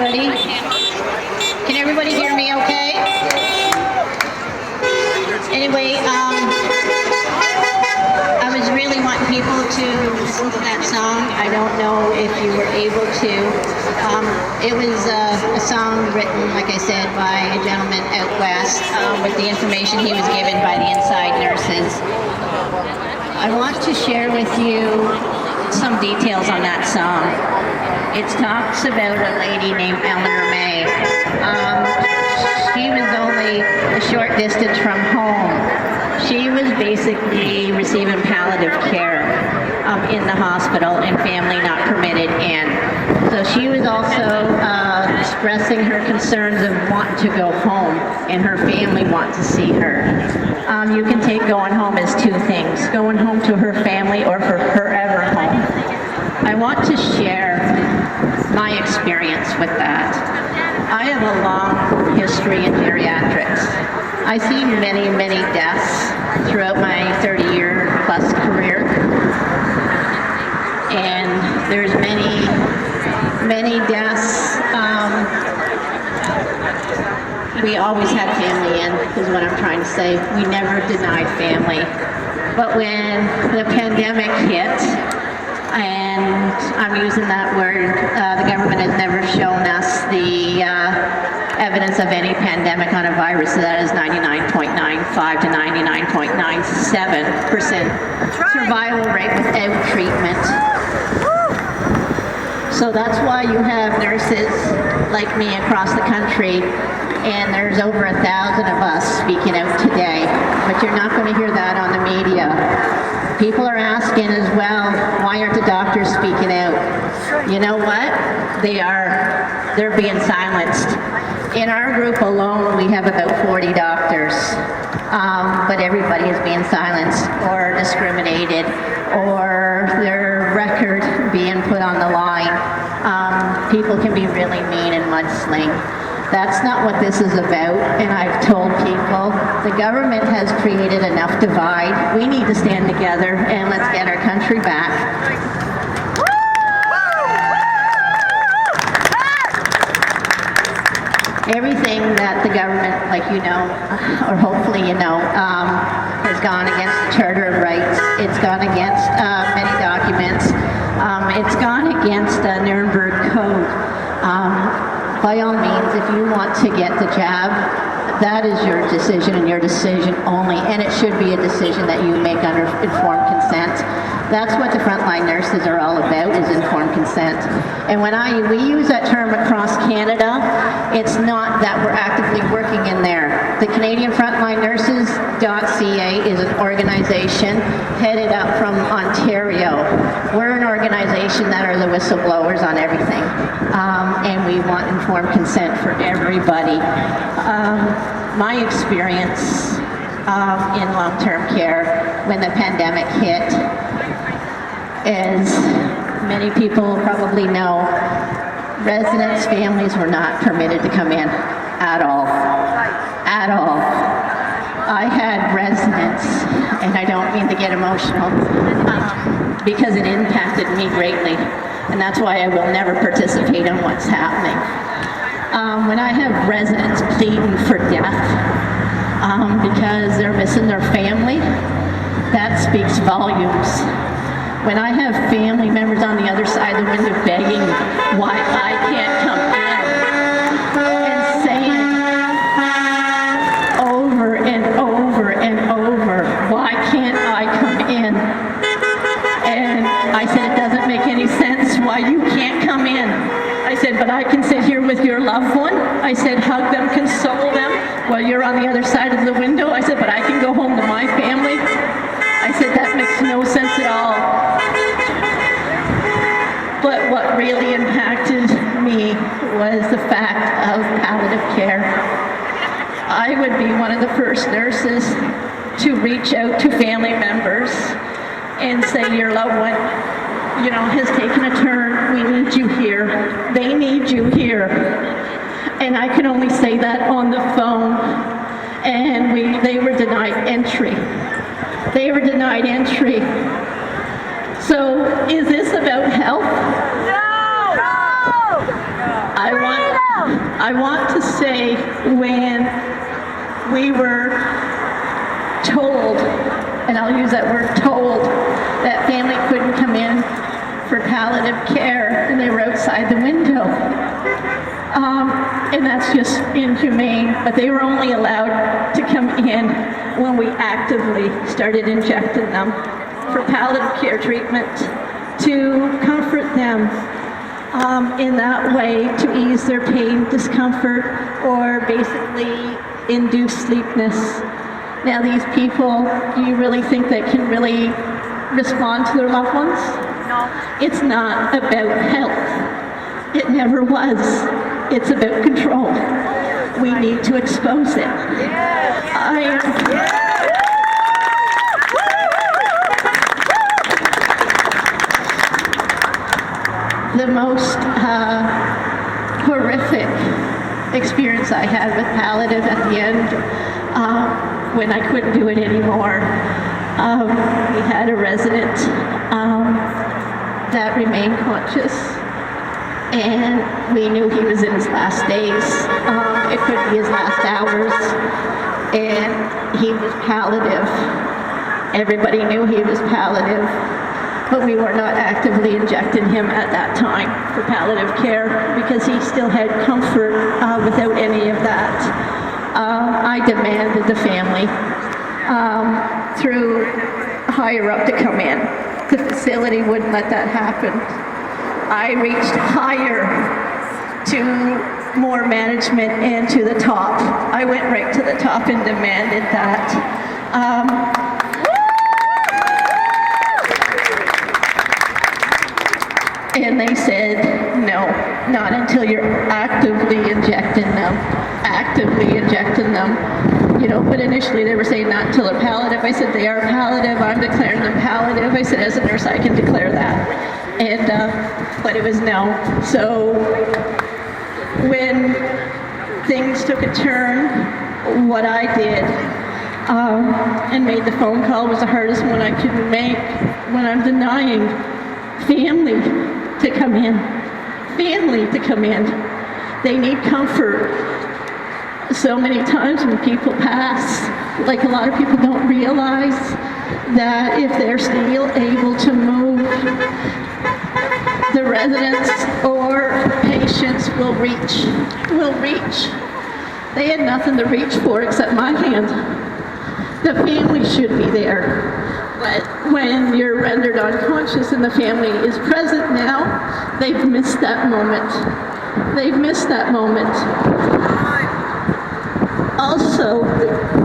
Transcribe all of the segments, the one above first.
everybody. Can everybody hear me okay? Anyway, I was really wanting people to listen to that song. I don't know if you were able to. It was a song written, like I said, by a gentleman out west with the information he was given by the inside nurses. I want to share with you some details on that song. It talks about a lady named Eleanor May. She was only a short distance from home. She was basically receiving palliative care in the hospital and family not permitted in. So she was also expressing her concerns of wanting to go home, and her family want to see her. You can take going home as two things, going home to her family or for forever home. I want to share my experience with that. I have a long history in geriatrics. I see many, many deaths throughout my 30-year plus career. And there's many, many deaths. We always had family in, is what I'm trying to say. We never denied family. But when the pandemic hit, and I'm using that word, the government has never shown us the evidence of any pandemic on a virus that is 99.95 to 99.97% survival rate without treatment. So that's why you have nurses like me across the country, and there's over 1,000 of us speaking out today, but you're not going to hear that on the media. People are asking as well, why aren't the doctors speaking out? You know what? They're being silenced. In our group alone, we have about 40 doctors, but everybody is being silenced or discriminated or their record being put on the line. People can be really mean and mudsling. That's not what this is about, and I've told people, the government has created enough divide. We need to stand together and let's get our country back. Everything that the government, like you know, or hopefully you know, has gone against the Charter of Rights. It's gone against many documents. It's gone against the Nuremberg Code. By all means, if you want to get the jab, that is your decision and your decision only, and it should be a decision that you make under informed consent. That's what the frontline nurses are all about, is informed consent. And when we use that term across Canada, it's not that we're actively working in there. The Canadian Frontline Nurses.ca is an organization headed up from Ontario. We're an organization that are the whistleblowers on everything. And we want informed consent for everybody. My experience in long-term care when the pandemic hit, as many people probably know, residents' families were not permitted to come in at all. At all. I had residents, and I don't mean to get emotional, because it impacted me greatly, and that's why I will never participate in what's happening. When I have residents pleading for death because they're missing their family, that speaks volumes. When I have family members on the other side of the window begging why I can't come in and saying over and over and over, why can't I come in? And I said, it doesn't make any sense why you can't come in. I said, but I can sit here with your loved one. I said, hug them, console them while you're on the other side of the window. I said, but I can go home to my family. I said, that makes no sense at all. But what really impacted me was the fact of palliative care. I would be one of the first nurses to reach out to family members and say, your loved one, you know, has taken a turn. We need you here. They need you here. And I could only say that on the phone. And they were denied entry. They were denied entry. So is this about health? No! I want I want to say when we were told, and I'll use that word told, that family couldn't come in for palliative care and they were outside the window. And that's just inhumane, but they were only allowed to come in when we actively started injecting them for palliative care treatment to comfort them in that way, to ease their pain, discomfort, or basically induce sleepiness. Now these people, do you really think they can really respond to their loved ones? No. It's not about health. It never was. It's about control. We need to expose it. The most horrific experience I had with palliative at the end, when I couldn't do it anymore, we had a resident that remained conscious, and we knew he was in his last days. It could be his last hours, and he was palliative. Everybody knew he was palliative, but we were not actively injecting him at that time for palliative care because he still had comfort without any of that. I demanded the family through higher up to come in. The facility wouldn't let that happen. I reached higher to more management and to the top. I went right to the top and demanded that. And they said, no, not until you're actively injecting them. Actively injecting them. You know, but initially they were saying not until they're palliative. I said, they are palliative. I'm declaring them palliative. I said, as a nurse, I can declare that. And, but it was no. So when things took a turn, what I did and made the phone call was the hardest one I could make when I'm denying family to come in. Family to come in. They need comfort. So many times when people pass, like a lot of people don't realize that if they're still able to move, the residents or patients will reach. They had nothing to reach for except my hand. The family should be there. But when you're rendered unconscious and the family is present now, they've missed that moment. They've missed that moment. Also,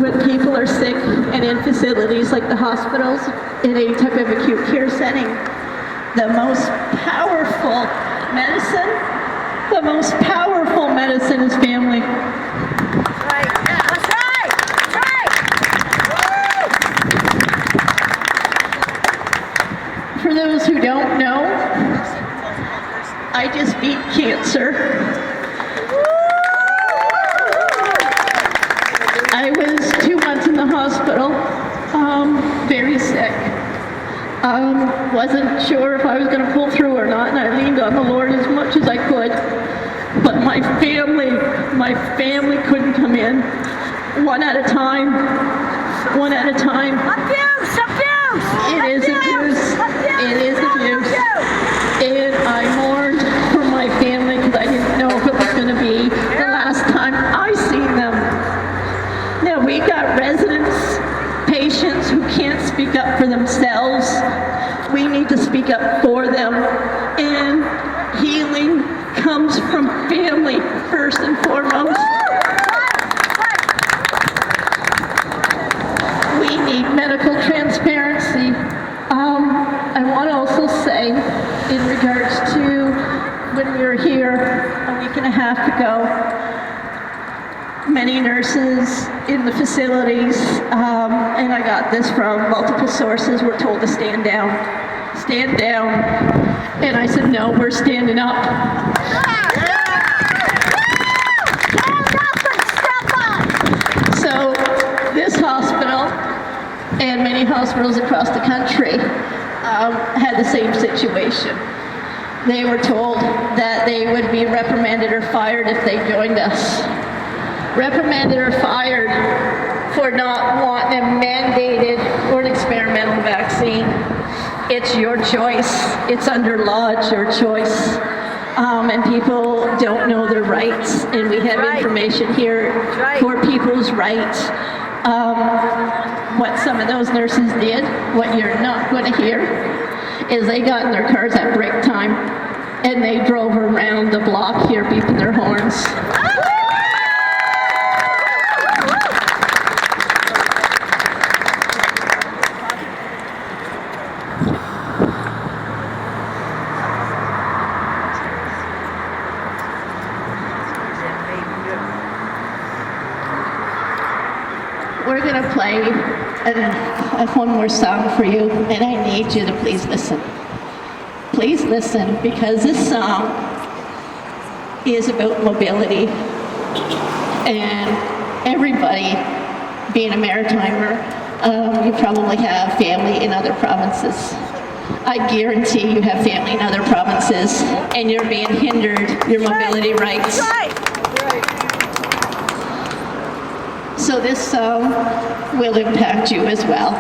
when people are sick and in facilities like the hospitals, in any type of acute care setting, the most powerful medicine is family. Right. Yeah, that's right. That's right. For those who don't know, I just beat cancer. I was 2 months in the hospital, very sick. Wasn't sure if I was going to pull through or not, and I leaned on the Lord as much as I could. But my family couldn't come in. One at a time. Abuse! It is abuse. It is abuse. And I mourned for my family because I didn't know if it was going to be the last time I seen them. Now we got residents, patients who can't speak up for themselves. We need to speak up for them. And healing comes from family first and foremost. We need medical transparency. I want to also say, in regards to when we were here a week and a half ago, many nurses in the facilities, and I got this from multiple sources, were told to stand down. Stand down. And I said, no, we're standing up. So this hospital and many hospitals across the country had the same situation. They were told that they would be reprimanded or fired if they joined us. Reprimanded or fired for not wanting a mandated or an experimental vaccine. It's your choice. It's under law, it's your choice. And people don't know their rights, and we have Right. information here Right. for people's rights. What some of those nurses did, what you're not going to hear, is they got in their cars at break time and they drove around the block here beeping their horns. We're going to play one more song for you, and I need you to please listen. Please listen, because this song is about mobility. And everybody, being a maritimer, you probably have family in other provinces. I guarantee you have family in other provinces, and you're being hindered your mobility rights. Right. So this song will impact you as well.